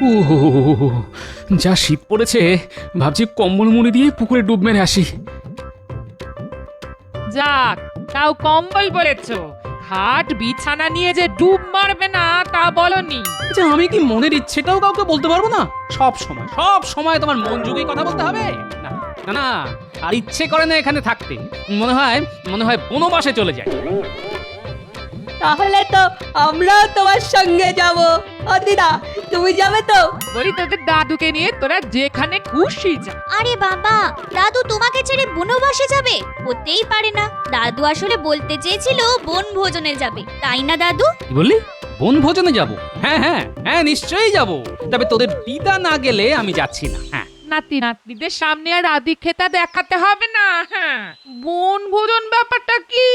ও যা শীত পড়েছে, ভাবছি কম্বল মুড়ি দিয়ে পুকুরে ডুব মেরে আসি। যাক, তাও কম্বল বলেছ, খাট বিছানা নিয়ে যে ডুব মারবে না তা বলনি। আচ্ছা, আমি কি মনের ইচ্ছেটাও কাউকে বলতে পারবো না? সব সময় তোমার মন যোগেই কথা বলতে হবে? না না না, আর ইচ্ছে করে না এখানে থাকতে। মনে হয় বনবাসে চলে যায়। তাহলে তো আমরাও তোমার সঙ্গে যাব। ও দিদা, তুমি যাবে তো? বলি তোদের দাদুকে নিয়ে তোরা যেখানে খুশি যা। আরে বাবা, দাদু তোমাকে ছেড়ে বনবাসে যাবে? হতেই পারে না। দাদু আসলে বলতে চেয়েছিল বনভোজনে যাবে, তাই না দাদু? কি বললি? বনভোজনে যাব? হ্যাঁ হ্যাঁ হ্যাঁ, নিশ্চয়ই যাব। তবে তোদের দিদা না গেলে আমি যাচ্ছি না। হ্যাঁ, নাতি নাতনিদের সামনে আর আদিক্ষেতা দেখাতে হবে না। হ্যাঁ, বনভোজন ব্যাপারটা কি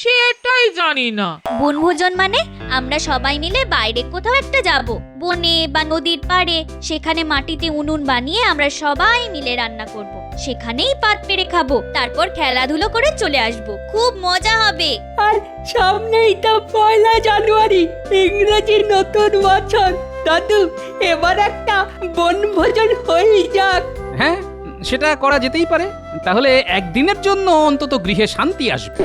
সেটাই জানি না। বনভোজন মানে আমরা সবাই মিলে বাইরে কোথাও একটা যাব, বনে বা নদীর পাড়ে। সেখানে মাটিতে উনুন বানিয়ে আমরা সবাই মিলে রান্না করব, সেখানেই পাত পেরে খাবো, তারপর খেলাধুলো করে চলে আসব। খুব মজা হবে। আর সামনেই তো 1 জানুয়ারি, ইংরেজির নতুন বছর। দাদু, এবার একটা বনভোজন হয়ে যাক। হ্যাঁ, সেটা করা যেতেই পারে। তাহলে একদিনের জন্য অন্তত গৃহে শান্তি আসবে।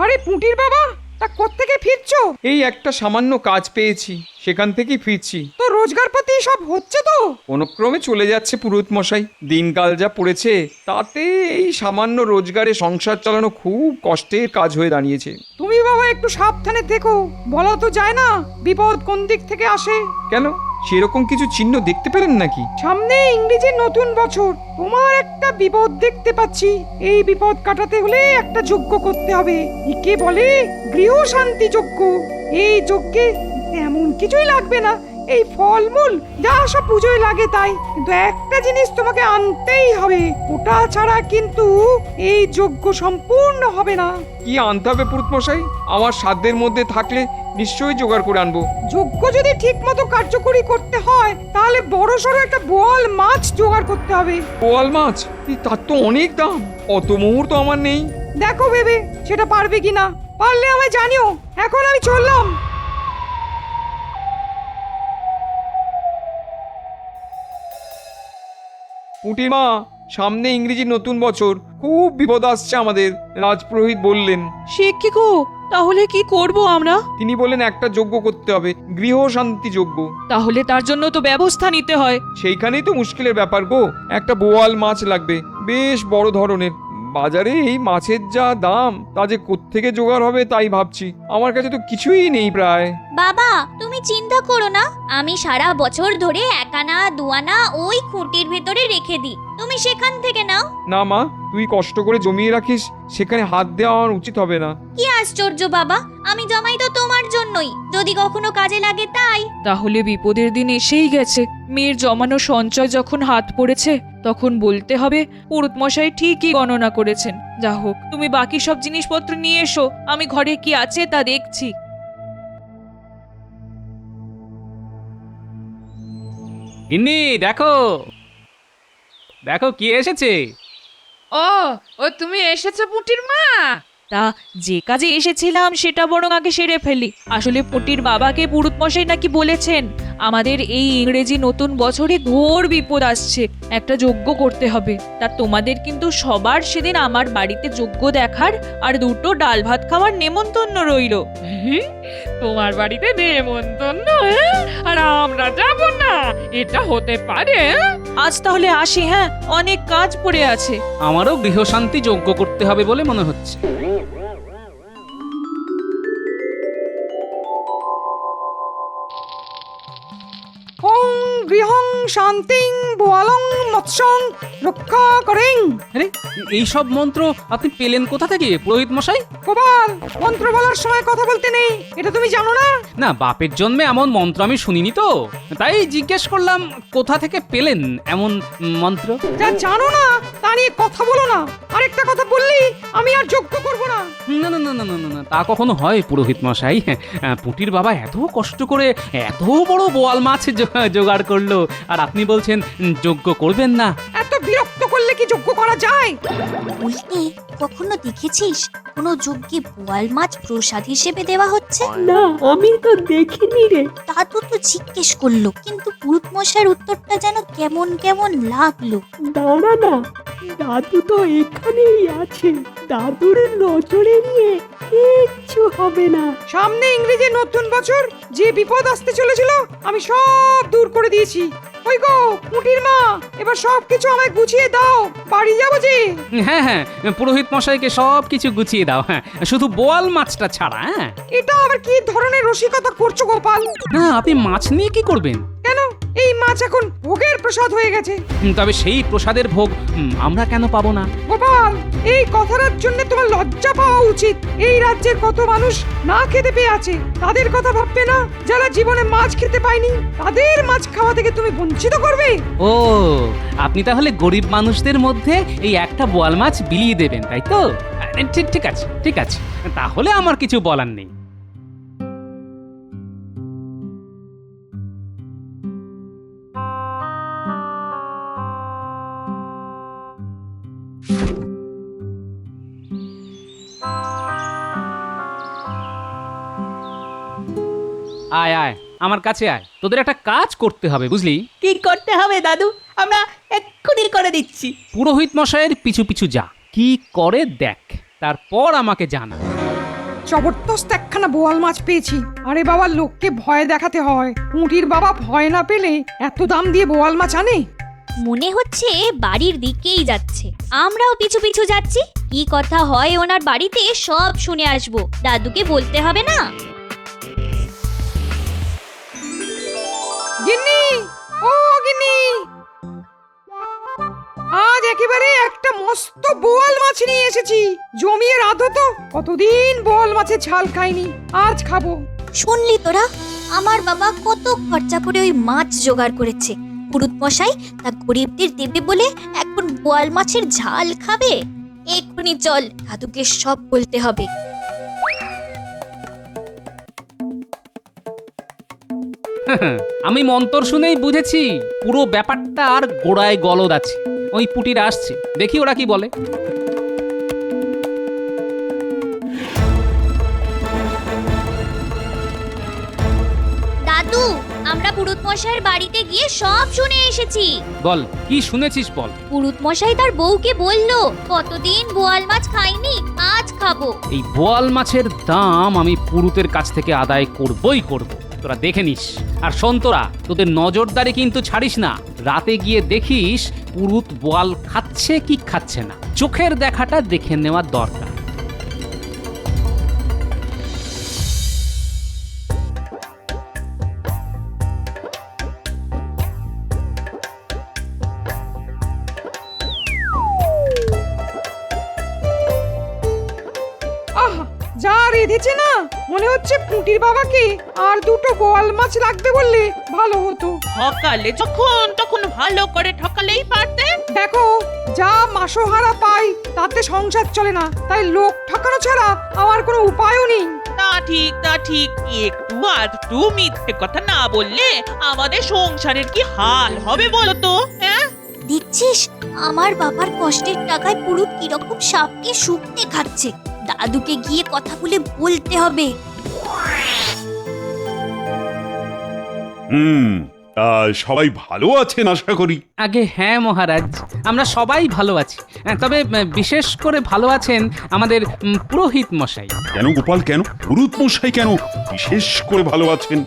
আরে পুঁটির বাবা, তা কোত্থেকে ফিরছো? এই একটা সামান্য কাজ পেয়েছি, সেখান থেকেই ফিরছি। তো রোজগারপাতি সব হচ্ছে তো? কোনো ক্রমে চলে যাচ্ছে পুরোহিত মশাই। দিনকাল যা পড়েছে, তাতে এই সামান্য রোজগারে সংসার চালানো খুব কষ্টের কাজ হয়ে দাঁড়িয়েছে। তুমি বাবা একটু সাবধানে থেকো, বলা তো যায় না বিপদ কোন দিক থেকে আসে। কেন, সেরকম কিছু চিহ্ন দেখতে পেলেন নাকি? সামনে ইংরেজি নতুন বছর, তোমার একটা বিপদ দেখতে পাচ্ছি। এই বিপদ কাটাতে হলে একটা যজ্ঞ করতে হবে। একে বলে গৃহ শান্তি যজ্ঞ। এই যজ্ঞে তেমন কিছুই লাগবে না, এই ফলমূল যা সব পুজোয় লাগে তাই। কিন্তু একটা জিনিস তোমাকে আনতেই হবে, ওটা ছাড়া কিন্তু এই যজ্ঞ সম্পূর্ণ হবে না। কি আনতে হবে পুরুত মশাই? আমার সাধ্যের মধ্যে থাকলে নিশ্চয়ই জোগাড় করে আনবো। যজ্ঞ যদি ঠিক মতো কার্যকরী করতে হয়, তাহলে বড় সড়ো একটা বোয়াল মাছ জোগাড় করতে হবে। বোয়াল মাছ? তার তো অনেক দাম, অত মুহূর্ত আমার নেই। দেখো ভেবে সেটা পারবে কিনা, পারলে আমায় জানিও। এখন আমি চললাম। পুটির মা, সামনে ইংরেজি নতুন বছর, খুব বিপদ আসছে আমাদের, রাজপুরোহিত বললেন। সে কি গো, তাহলে কি করব আমরা? তিনি বললেন একটা যজ্ঞ করতে হবে, গৃহ শান্তি যজ্ঞ। তাহলে তার জন্য তো ব্যবস্থা নিতে হয়। সেইখানেই তো মুশকিলের ব্যাপার গো। একটা বোয়াল মাছ লাগবে, বেশ বড় ধরনের। বাজারে এই মাছের যা দাম, তা যে কোত্থেকে জোগাড় হবে তাই ভাবছি। আমার কাছে তো কিছুই নেই প্রায়। বাবা, তুমি চিন্তা করো না, আমি সারা বছর ধরে 1 আনা 2 আনা ওই খুঁটির ভেতরে রেখে দিই, তুমি সেখান থেকে নাও। না মা, তুই কষ্ট করে জমিয়ে রাখিস, সেখানে হাত দেওয়া আমার উচিত হবে না। কি আশ্চর্য বাবা, আমি জমাই তো তোমার জন্যই, যদি কখনো কাজে লাগে তাই। তাহলে বিপদের দিন এসেই গেছে। মেয়ের জমানো সঞ্চয় যখন হাত পড়েছে, তখন বলতে হবে পুরুত মশাই ঠিকই গণনা করেছেন। যা হোক, তুমি বাকি সব জিনিসপত্র নিয়ে এসো, আমি ঘরে কি আছে তা দেখছি। গিন্নি, দেখো দেখো কি এসেছে। ও ও তুমি এসেছো পুটির মা? তা যে কাজে এসেছিলাম সেটা বরং আগে সেরে ফেলি। আসলে পটির বাবাকে পুরুত মশাই নাকি বলেছেন আমাদের এই ইংরেজি নতুন বছরে ঘোর বিপদ আসছে, একটা যজ্ঞ করতে হবে। তা তোমাদের কিন্তু সবার সেদিন আমার বাড়িতে যজ্ঞ দেখার আর 2টো ডাল ভাত খাওয়ার নেমন্তন্ন রইল। তোমার বাড়িতে নেমন্তন্ন? আর আমরা যাব না? এটা হতে পারে? আজ তাহলে আসি, হ্যাঁ, অনেক কাজ পড়ে আছে। আমারও গৃহশান্তি যজ্ঞ করতে হবে বলে মনে হচ্ছে। ওং গৃহং শান্তিং বোয়ালং মৎস্যং রক্ষা করেং। আরে, এইসব মন্ত্র আপনি পেলেন কোথা থেকে পুরোহিত মশাই? গোপাল, মন্ত্র বলার সময় কথা বলতে নেই, এটা তুমি জানো না? না, বাপের জন্মে এমন মন্ত্র আমি শুনিনি তো, তাই জিজ্ঞেস করলাম কোথা থেকে পেলেন এমন মন্ত্র। যা জানো না তা নিয়ে কথা বলো না। আরেকটা কথা বললি আমি আর যজ্ঞ করব না। না না না না না না না, তা কখনো হয় পুরোহিত মশাই? পুটির বাবা এত কষ্ট করে এত বড় বোয়াল মাছ জোগাড় করলো, আর আপনি বলছেন যজ্ঞ করবেন না? এত বিরক্ত করলে কি যোগ্য করা যায়? উল্টে কখনো দেখেছিস কোনো যজ্ঞে বোয়াল মাছ প্রসাদ হিসেবে দেওয়া হচ্ছে? না, আমি তো দেখিনি রে। দাদু তো জিজ্ঞেস করলো, কিন্তু পুরুত মশাইয়ের উত্তরটা যেন কেমন কেমন লাগলো। দাঁড়া না, দাদু তো এখানেই আছে। দাদুর নজরে নিয়ে কিচ্ছু হবে না। সামনে ইংরেজি নতুন বছর, যে বিপদ আসতে চলেছিল আমি সব দূর করে দিয়েছি। ওই গো পুটির মা, এবার সবকিছু আমায় গুছিয়ে দাও, বাড়ি যাবো যে। হ্যাঁ হ্যাঁ, পুরোহিত মশাইকে সব কিছু গুছিয়ে দাও, হ্যাঁ, শুধু বোয়াল মাছটা ছাড়া। হ্যাঁ, এটা আবার কি ধরনের রসিকতা করছো গোপাল? না, আপনি মাছ নিয়ে কি করবেন? কেন, এই মাছ এখন ভোগের প্রসাদ হয়ে গেছে। তবে সেই প্রসাদের ভোগ আমরা কেন পাবো না? গোপাল, এই কথাটার জন্য তোমার লজ্জা পাওয়া উচিত। এই রাজ্যের কত মানুষ না খেতে পেয়ে আছে, তাদের কথা ভাববে না? যারা জীবনে মাছ খেতে পায়নি, তাদের মাছ খাওয়া থেকে তুমি বঞ্চিত করবে? ও, আপনি তাহলে গরিব মানুষদের মধ্যে এই একটা বোয়াল মাছ বিলিয়ে দেবেন, তাই তো? ঠিক ঠিক আছে, ঠিক আছে, তাহলে আমার কিছু বলার নেই। আয় আয়, আমার কাছে আয়, তোদের একটা কাজ করতে হবে, বুঝলি? কি করতে হবে দাদু? আমরা এক্ষুনি করে দিচ্ছি। পুরোহিত মশাইয়ের পিছু পিছু যা, কি করে দেখ, তারপর আমাকে জানা। জবরদস্ত একখানা বোয়াল মাছ পেয়েছি। আরে বাবা, লোককে ভয় দেখাতে হয়। পুঁটির বাবা ভয় না পেলে এত দাম দিয়ে বোয়াল মাছ আনে? মনে হচ্ছে বাড়ির দিকেই যাচ্ছে, আমরাও পিছু পিছু যাচ্ছি। কি কথা হয় ওনার বাড়িতে সব শুনে আসবো, দাদুকে বলতে হবে না? গিন্নি, ও গিন্নি, আজ একেবারে একটা মস্ত বোয়াল মাছ নিয়ে এসেছি। জমিয়ে রাঁধো তো, কতদিন বোয়াল মাছের ঝাল খাইনি, আজ খাবো। শুনলি তোরা, আমার বাবা কত খরচা করে ওই মাছ জোগাড় করেছে। পুরুত মশাই তা গরিবদের দেবে বলে এখন বোয়াল মাছের ঝাল খাবে? এক্ষুনি চল, দাদুকে সব বলতে হবে। আমি মন্তর শুনেই বুঝেছি পুরো ব্যাপারটা আর গোড়ায় গলদ আছে। ওই পুটিরা আসছে, দেখি ওরা কি বলে। দাদু, আমরা পুরুত মশাইয়ের বাড়িতে গিয়ে সব শুনে এসেছি। বল, কি শুনেছিস বল। পুরুত মশাই তার বউকে বলল, কতদিন বোয়াল মাছ খাইনি, আজ খাবো। এই বোয়াল মাছের দাম আমি পুরুতের কাছ থেকে আদায় করবই করব, তোরা দেখে নিস। আর শোন তোরা, তোদের নজরদারি কিন্তু ছাড়িস না। রাতে গিয়ে দেখিস পুরুত বোয়াল খাচ্ছে কি খাচ্ছে না, চোখের দেখাটা দেখে নেওয়া দরকার। আহা, যা রেঁধেছে না, মনে হচ্ছে পুঁটির বাবাকে আর দুটো বোয়াল মাছ লাগবে বললে ভালো হতো। সকালে যখন তখন ভালো করে ঠকালেই পারতে। দেখো, যা মাসোহারা পাই তাতে সংসার চলে না, তাই লোক ঠকানো ছাড়া আমার কোনো উপায়ও নেই। তা ঠিক, তা ঠিক। একটু আধটু মিথ্যে কথা না বললে আমাদের সংসারের কি হাল হবে বলো তো? হ্যাঁ, দেখছিস আমার বাবার কষ্টের টাকায় পুরুত কিরকম সাপকে শুকতে খাচ্ছে। দাদুকে গিয়ে কথাগুলো বলতে হবে। সবাই ভালো আছেন আশা করি। আগে হ্যাঁ মহারাজ, আমরা সবাই ভালো আছি। তবে বিশেষ করে ভালো আছেন আমাদের পুরোহিত মশাই। কেন গোপাল, কেন পুরুত মশাই কেন বিশেষ করে ভালো আছেন?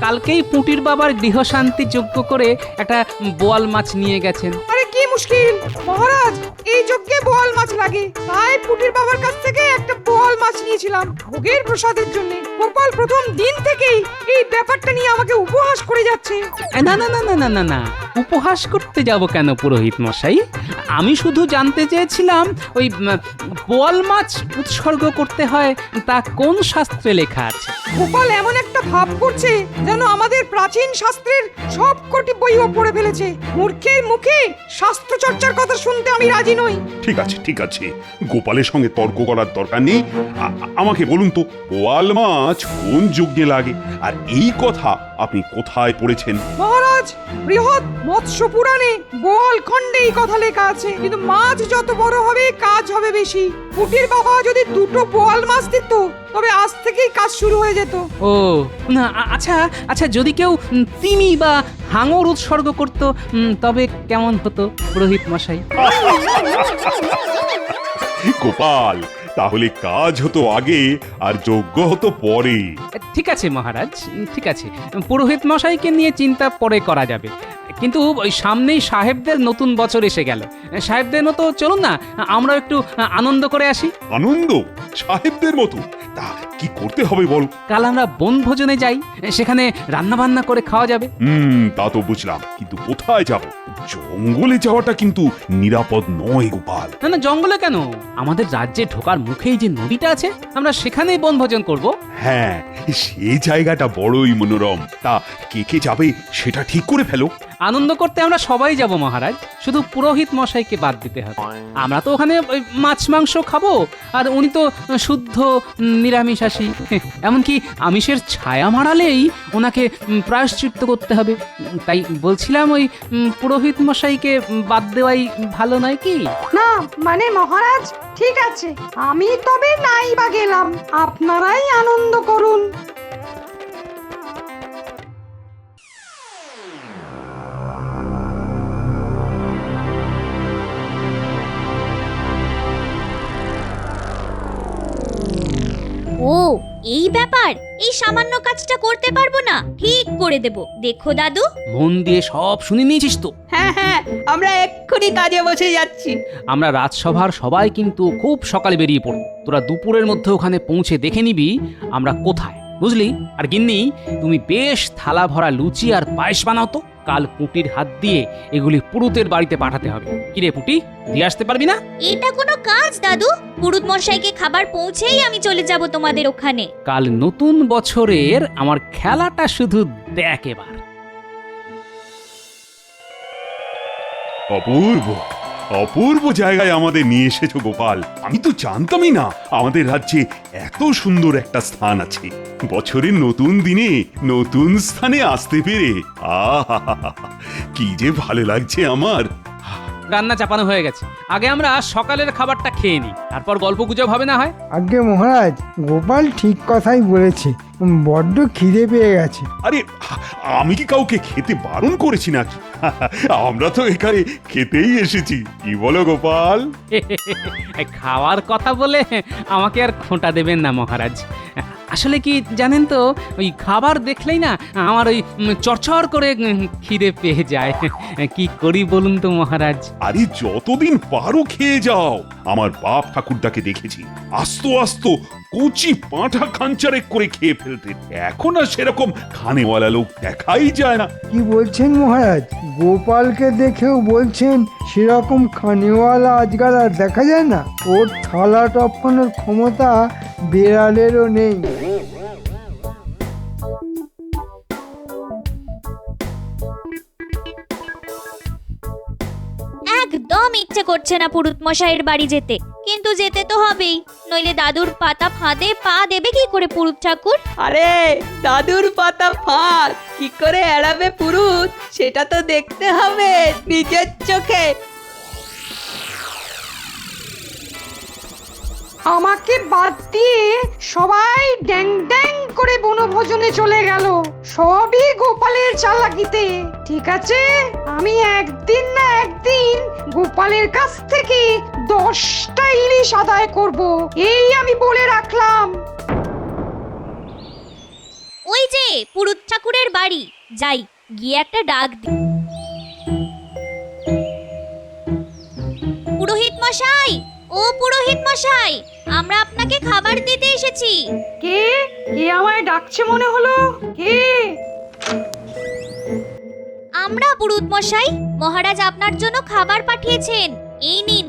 কালকেই পুঁটির বাবার গৃহশান্তি যজ্ঞ করে একটা বোয়াল মাছ নিয়ে গেছেন। আরে কি মুশকিল মহারাজ, এই যজ্ঞে বোয়াল মাছ লাগে, তাই পুটির বাবার কাছ থেকে একটা বোয়াল মাছ নিয়েছিলাম ভোগের প্রসাদের জন্য। গোপাল প্রথম দিন থেকেই এই ব্যাপারটা নিয়ে আমাকে উপহাস করে যাচ্ছে। না না না না না না না, উপহাস করতে যাব কেন পুরোহিত মশাই? আমি শুধু জানতে চেয়েছিলাম ওই বোয়াল মাছ উৎসর্গ করতে হয় তা কোন শাস্ত্রে লেখা আছে। গোপাল এমন একটা ভাব করছে যেন আমাদের প্রাচীন শাস্ত্রের সব কটি বইও পড়ে ফেলেছে। মূর্খের মুখে শাস্ত্র চর্চার কথা শুনতে আমি রাজি নই। ঠিক আছে, ঠিক আছে, গোপালের সঙ্গে তর্ক করার দরকার নেই। আমাকে বলুন তো বোয়াল মাছ কোন যজ্ঞে লাগে আর এই কথা আপনি কোথায় পড়েছেন? মহারাজ, বৃহৎ মৎস্য পুরাণে বোয়াল খণ্ডে এই কথা লেখা আছে, কিন্তু মাছ যত বড় হবে কাজ হবে বেশি। পুটির বাবা যদি দুটো বোয়াল মাছ দিত তবে আজ থেকেই কাজ শুরু হয়ে যেত। ও না, আচ্ছা আচ্ছা, যদি কেউ তিমি বা হাঙর উৎসর্গ করত তবে কেমন হতো পুরোহিত মশাই? গোপাল, তাহলে কাজ হতো আগে আর যজ্ঞ হতো পরে। ঠিক আছে মহারাজ, ঠিক আছে, পুরোহিত মশাইকে নিয়ে চিন্তা পরে করা যাবে। কিন্তু ওই সামনেই সাহেবদের নতুন বছর এসে গেল, সাহেবদের মতো চলুন না আমরা একটু আনন্দ করে আসি। আনন্দ? সাহেবদের মতো? তা কি করতে হবে বল? কাল আমরা বনভোজনে যাই, সেখানে রান্না বান্না করে খাওয়া যাবে। তা তো বুঝলাম, কিন্তু কোথায় যাব? জঙ্গলে যাওয়াটা কিন্তু নিরাপদ নয় গোপাল। না না, জঙ্গলে কেন? আমাদের রাজ্যে ঢোকার মুখেই যে নদীটা আছে, আমরা সেখানেই বনভোজন করব। হ্যাঁ, সেই জায়গাটা বড়ই মনোরম। তা কে কে যাবে সেটা ঠিক করে ফেলো। আনন্দ করতে আমরা সবাই যাব মহারাজ, শুধু পুরোহিত মশাইকে বাদ দিতে হবে। আমরা তো ওখানে ওই মাছ মাংস খাবো, আর উনি তো শুদ্ধ নিরামিষাশী। এমনকি আমিষের ছায়া মারালেই ওনাকে প্রায়শ্চিত্ত করতে হবে। তাই বলছিলাম ওই পুরোহিত মশাইকে বাদ দেওয়াই ভালো নয় কি? না মানে মহারাজ, ঠিক আছে, আমি তবে নাই বা গেলাম, আপনারাই আনন্দ করুন। ও এই ব্যাপার, এই সামান্য কাজটা করতে পারবো না? ঠিক করে দেব, দেখো দাদু। মন দিয়ে সব শুনে নিয়েছিস তো? হ্যাঁ হ্যাঁ, আমরা এক্ষুনি কাজে বসে যাচ্ছি। আমরা রাজসভার সবাই কিন্তু খুব সকালে বেরিয়ে পড়ব। তোরা দুপুরের মধ্যে ওখানে পৌঁছে দেখে নিবি আমরা কোথায়, বুঝলি? আর গিন্নি, তুমি বেশ থালা ভরা লুচি আর পায়েস বানাও তো। কাল পুটির হাত দিয়ে এগুলি পুরুতের বাড়িতে পাঠাতে হবে। কিরে পুটি, দিয়ে আসতে পারবি না? এটা কোনো কাজ দাদু? পুরুত মশাইকে খাবার পৌঁছেই আমি চলে যাব তোমাদের ওখানে। কাল নতুন বছরের আমার খেলাটা শুধু দেখ এবার। অপূর্ব অপূর্ব জায়গায় আমাদের নিয়ে এসেছো গোপাল। আমি তো জানতামই না আমাদের রাজ্যে এত সুন্দর একটা স্থান আছে। বছরের নতুন দিনে নতুন স্থানে আসতে পেরে আহা, কি যে ভালো লাগছে আমার। রান্না চাপানো হয়ে গেছে, আগে আমরা সকালের খাবারটা খেয়ে নিই, তারপর গল্প গুজব হবে না হয়। আজ্ঞে মহারাজ, গোপাল ঠিক কথাই বলেছে, বড্ড খিদে পেয়ে গেছে। আরে আমি কি কাউকে খেতে বারণ করেছি নাকি? আমরা তো এখানে খেতেই এসেছি, কি বলো গোপাল? খাওয়ার কথা বলে আমাকে আর খোঁটা দেবেন না মহারাজ। আসলে কি জানেন তো, ওই খাবার দেখলেই না আমার ওই চরচর করে খিদে পেয়ে যায়। কি করি বলুন তো মহারাজ? আরে যতদিন পারো খেয়ে যাও। আমার বাপ ঠাকুরদাকে দেখেছি আস্ত আস্ত কচি পাঁঠা খাঞ্চারে করে খেয়ে ফেলতে। এখন আর সেরকম খানেওয়ালা লোক দেখাই যায় না। কি বলছেন মহারাজ? গোপালকে দেখেও বলছেন সেরকম খানেওয়ালা আজকাল আর দেখা যায় না? ওর থালা টপকানোর ক্ষমতা বেড়ালেরও নেই। একদম ইচ্ছে করছে না পুরুত মশাইয়ের বাড়ি যেতে, কিন্তু যেতে তো হবেই, নইলে দাদুর পাতা ফাঁদে পা দেবে কি করে পুরুত ঠাকুর? আরে দাদুর পাতা ফাঁদ কি করে এড়াবে পুরুত, সেটা তো দেখতে হবে নিজের চোখে। আমাকে বাদ দিয়ে সবাই ড্যাং ড্যাং করে বনভোজনে চলে গেল, সবই গোপালের চালাকিতে। ঠিক আছে, আমি একদিন না একদিন গোপালের কাছ থেকে 10টা ইলিশ আদায় করব, এই আমি বলে রাখলাম। ওই যে পুরুত ঠাকুরের বাড়ি, যাই গিয়ে একটা ডাক দি। পুরোহিত মশাই, ও পুরোহিত মশাই, আমরা আপনাকে খাবার দিতে এসেছি। কে কে আমায় ডাকছে মনে হলো? কে? আমরা পুরুত মশাই, মহারাজ আপনার জন্য খাবার পাঠিয়েছেন, এই নিন।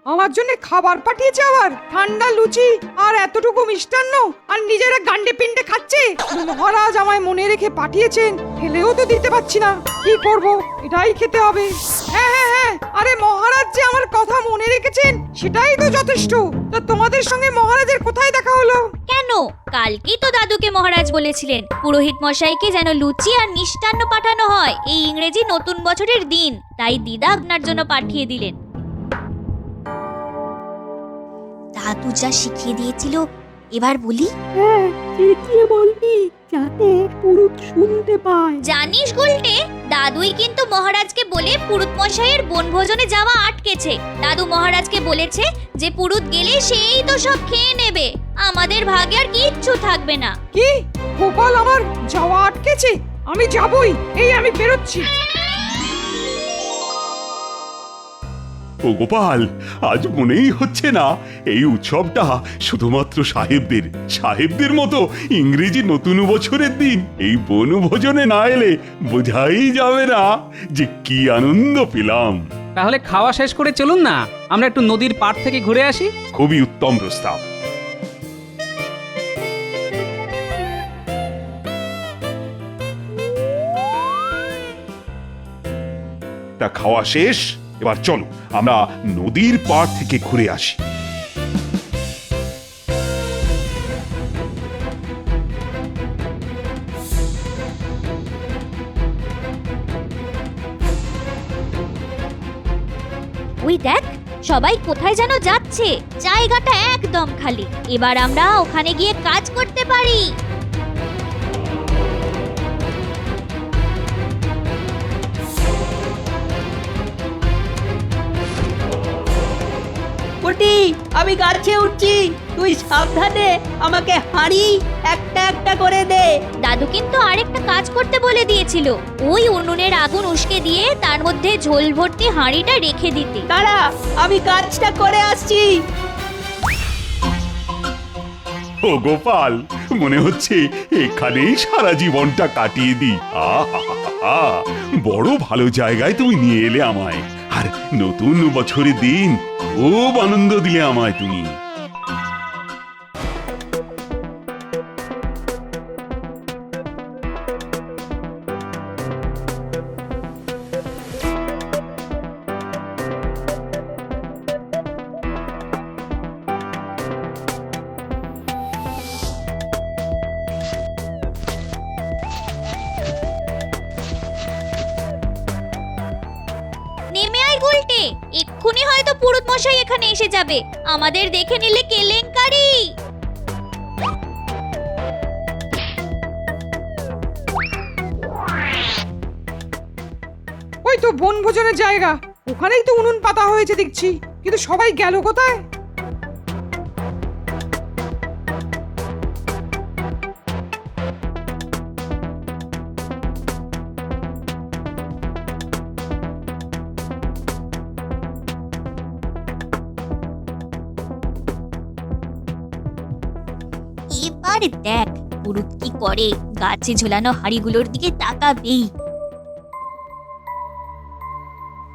আমার জন্য খাবার পাঠিয়েছে আবার? ঠান্ডা লুচি আর এতটুকু মিষ্টান্ন, আর নিজেরা গান্ডে পিন্ডে খাচ্ছে। মহারাজ আমায় মনে রেখে পাঠিয়েছেন, ফেলেও তো দিতে পারছি না, কি করব? এটাই খেতে হবে। হ্যাঁ হ্যাঁ হ্যাঁ, আরে মহারাজ যে আমার কথা মনে রেখে ডেকেছেন সেটাই তো যথেষ্ট। তা তোমাদের সঙ্গে মহারাজের কোথায় দেখা হলো? কেন, কালকেই তো দাদুকে মহারাজ বলেছিলেন পুরোহিত মশাইকে যেন লুচি আর মিষ্টান্ন পাঠানো হয় এই ইংরেজি নতুন বছরের দিন, তাই দিদা আপনার জন্য পাঠিয়ে দিলেন। দাদু যা শিখিয়ে দিয়েছিল এবার বলি। হ্যাঁ, চেঁচিয়ে বলবি যাতে পুরুত শুনতে পায়। জানিস গুলটে, দাদুই কিন্তু মহারাজকে বলে পুরুত মশাইয়ের বনভোজনে যাওয়া আটকেছে। দাদু মহারাজকে বলেছে যে পুরুত গেলে সেই তো সব খেয়ে নেবে, আমাদের ভাগে আর কিচ্ছু থাকবে না। কি গোপাল আমার যাওয়া আটকেছে? আমি যাবই, এই আমি বেরোচ্ছি। ও গোপাল, আজ মনেই হচ্ছে না এই উৎসবটা শুধুমাত্র সাহেবদের মতো ইংরেজি নতুন বছরের দিন। এই বনভোজনে না এলে বোঝাই যাবে না যে কি আনন্দ পেলাম। তাহলে খাওয়া শেষ করে চলুন না, আমরা একটু নদীর পাড় থেকে ঘুরে আসি। খুবই উত্তম প্রস্তাব। তা খাওয়া শেষ, এবার চলো আমরা নদীর পাড় থেকে ঘুরে আসি। ওই দেখ, সবাই কোথায় যেন যাচ্ছে, জায়গাটা একদম খালি। এবার আমরা ওখানে গিয়ে কাজ করতে পারি। পুটি, আমি গাছে উঠছি, তুই সাবধানে আমাকে হাঁড়ি একটা একটা করে দে। দাদু কিন্তু আরেকটা কাজ করতে বলে দিয়েছিল, ওই উনুনের আগুন উস্কে দিয়ে তার মধ্যে ঝোল ভর্তি হাঁড়িটা রেখে দিতে। দাঁড়া, আমি কাজটা করে আসছি। ও গোপাল, মনে হচ্ছে এখানেই সারা জীবনটা কাটিয়ে দিই। আহা, বড় ভালো জায়গায় তুমি নিয়ে এলে আমায়, আর নতুন বছরের দিন খুব আনন্দ দিলে আমায় তুমি। নেমে আয় গুলটে, এক্ষুনি হয়তো পুরুত মশাই এখানে এসে যাবে, আমাদের দেখে নিলে কেলেঙ্কারি। ওই তো বনভোজনের জায়গা, ওখানেই তো উনুন পাতা হয়েছে দেখছি, কিন্তু সবাই গেল কোথায়? এবার দেখ পুরুত কি করে, গাছে ঝোলানো হাড়িগুলোর দিকে তাকাবেই।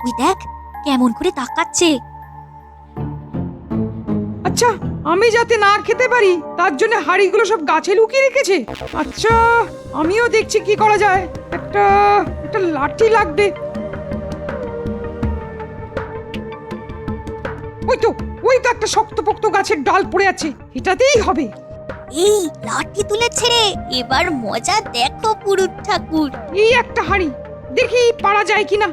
ওই দেখ কেমন করে তাকাচ্ছে। আচ্ছা, আমি যাতে না খেতে পারি তার জন্য হাড়িগুলো সব গাছে লুকিয়ে রেখেছে। আচ্ছা, আমিও দেখছি কি করা যায়। একটা একটা লাঠি লাগবে। ওই তো একটা শক্তপোক্ত গাছের ডাল পড়ে আছে, এটাতেই হবে। এই লাঠি তুলেছে রে, এবার মজা দেখো পুরুত ঠাকুর। এই একটা হাড়ি, দেখি পারা যায় কিনা।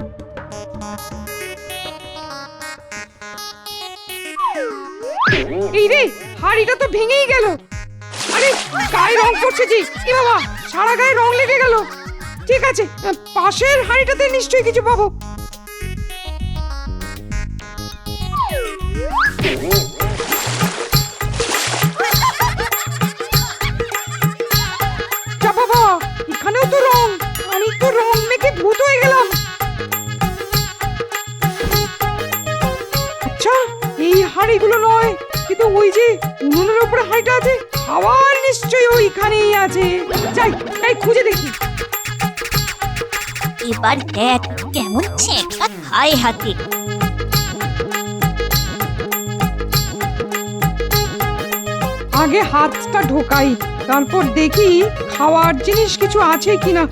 এই রে, হাড়িটা তো ভেঙেই গেল। আরে গায়ে রং করছে যে, এ বাবা, সারা গায়ে রং লেগে গেল। ঠিক আছে, পাশের হাড়িটাতে নিশ্চয়ই কিছু পাবো। যা বাবা, এখানেও তো রং, আমি তো রং মেখে ভূত হয়ে গেলাম। আচ্ছা, এই হাড়িগুলো নয়, কিন্তু ওই যে উনুনের উপরে হাড়িটা আছে, খাবার নিশ্চয়ই ওইখানেই আছে। যাই খুঁজে দেখি। এবার দেখ কেমন ছেঁকা খায় হাতে। আগে হাতটা ঢোকাই, তারপর দেখি খাওয়ার জিনিস কিছু আছে কিনা।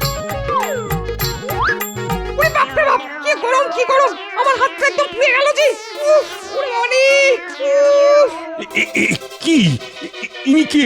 ওরে বাপ রে বাপ, কি গরম, আমার হাতটা একদম পুড়ে গেল যে উফ, ওরে বাবারে, উফ। কি ইনি কে?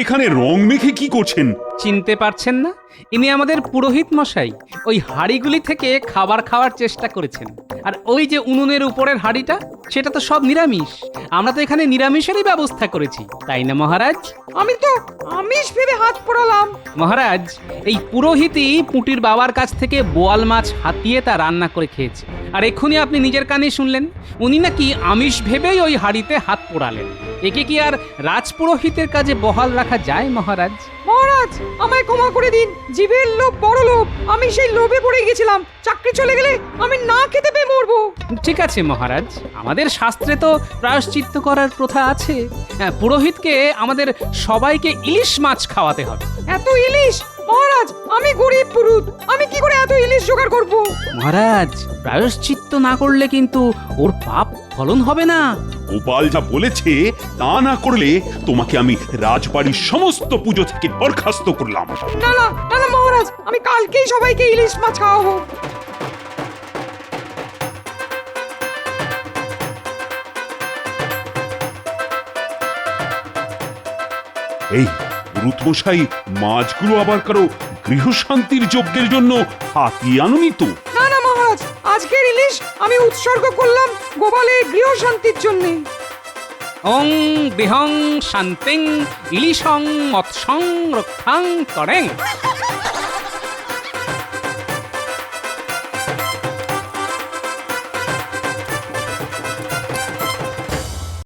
এখানে রং মেখে কি করছেন? চিনতে পারছেন না? ইনি আমাদের পুরোহিত মশাই। ওই হাঁড়িগুলি থেকে খাবার খাওয়ার চেষ্টা করেছেন। আর ওই যে উনুনের উপরের হাঁড়িটা, সেটা তো সব নিরামিষ। আমরা তো এখানে নিরামিষেরই ব্যবস্থা করেছি, তাই না মহারাজ? আমি তো আমিষ ভেবে হাত পোড়ালাম। মহারাজ, এই পুরোহিতই পুঁটির বাবার কাছ থেকে বোয়াল মাছ হাতিয়ে তা রান্না করে খেয়েছে। আর এক্ষুনি আপনি নিজের কানে শুনলেন উনি নাকি আমিষ ভেবেই ওই হাঁড়িতে হাত পোড়ালেন। একে কি আর রাজপুরোহিতের কাজে বহাল রাখা যায় মহারাজ? মহারাজ আমায় ক্ষমা করে দিন, জিভের লোভ বড় লোভ, আমি সেই লোভে পড়ে গেছিলাম। চাকরি চলে গেলে আমি না খেতে পেয়ে মরবো। ঠিক আছে মহারাজ, আমাদের শাস্ত্রে তো প্রায়শ্চিত্ত করার প্রথা আছে। হ্যাঁ, পুরোহিতকে আমাদের সবাইকে ইলিশ মাছ খাওয়াতে হবে। এত ইলিশ? মহারাজ আমি গরিব পুরুত, আমি কি করে এত ইলিশ জোগাড় করব? মহারাজ, প্রায়শ্চিত্ত না করলে কিন্তু ওর পাপ ফলন হবে না। গোপাল যা বলেছে তা না করলে তোমাকে আমি রাজবাড়ির সমস্ত পুজো থেকে বরখাস্ত করলাম। না না না না মহারাজ, আমি কালকেই সবাইকে ইলিশ মাছ খাওয়াবো। এই রুতমশাই, মাছগুলো আবার কারো গৃহশান্তির যজ্ঞের জন্য হাতিয়ে আনুনি তো? না না মহারাজ, আজকের ইলিশ আমি উৎসর্গ করলাম গোপালের গৃহ শান্তির জন্যে। ওং বিহং শান্তিং ইলিশং মৎসং রক্ষাং করেং।